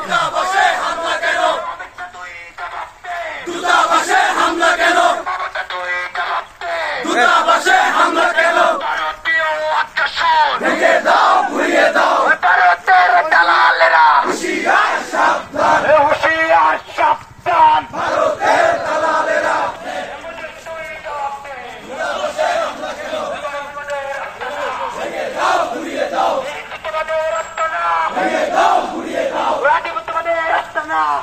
দূতাবাসে হামলা কেন? দূতাবাসে হামলা কেন? দূতাবাসে হামলা কেন? ভেঙে দাও, ঘুরিয়ে দাও ভারতের দালালেরা। হুঁশিয়ার সাবধান, হুঁশিয়ার সাবধান ভারতের দালালেরা। ভেঙে দাও, ঘুরিয়ে দাও, ভেঙে দাও, ঘুরিয়ে দাও,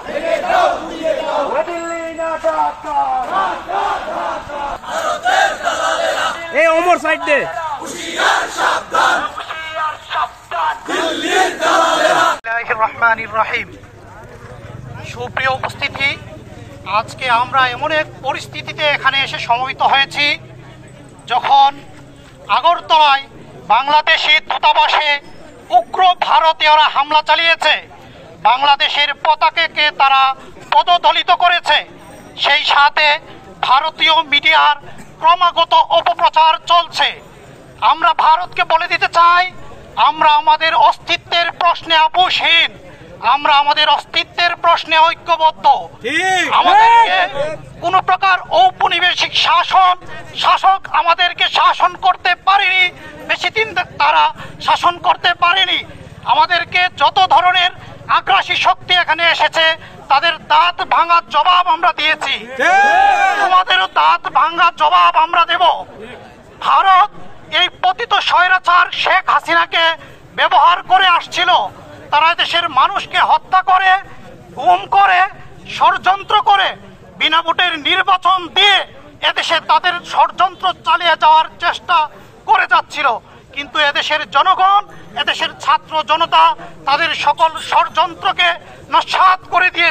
ভেঙে দাও, ঘুরিয়ে দাও। এই ওমর সাইড দে। হুঁশিয়ার সাবধান, দিল্লির দালালেরা। বিসমিল্লাহির রহমানির রহিম। সুপ্রিয় উপস্থিতি, আজকে আমরা এমন এক পরিস্থিতিতে এখানে এসে সমবেত হয়েছি যখন আগরতলায় বাংলাদেশি দূতাবাসে উগ্র ভারতীয়রা হামলা চালিয়েছে, বাংলাদেশের পতাকাকে তারা পদদলিত করেছে, সেই সাথে ভারতীয় মিডিয়ার ক্রমাগত অপপ্রচার চলছে। আমরা ভারতকে বলে দিতে চাই, আমরা আমাদের অস্তিত্বের প্রশ্নে আপোষহীন, আমরা আমাদের অস্তিত্বের প্রশ্নে ঐক্যবদ্ধ। আমাদেরকে কোন প্রকার ঔপনিবেশিক শাসক আমাদেরকে শাসন করতে পারেনি, বেশি দিন তারা শাসন করতে পারেনি। আমাদেরকে যত ধরনের আগ্রাসী শক্তি এখানে এসেছে তাদের দাঁত ভাঙার জবাব আমরা দিয়েছি, তোমাদেরও দাঁত ভাঙার জবাব আমরা দেব। ভারত এই পতিত স্বৈরাচার শেখ হাসিনাকে ব্যবহার করে আসছিল, তারা দেশের মানুষকে হত্যা করে, গুম করে, ষড়যন্ত্র করে, বিনা ভোটের নির্বাচন দিয়ে এদেশে তাদের ষড়যন্ত্র চালিয়ে যাওয়ার চেষ্টা করে যাচ্ছিল। কিন্তু এদেশের জনগণ, এদেশের ছাত্র জনতা তাদের সকল ষড়যন্ত্রকে নস্যাৎ করে দিয়ে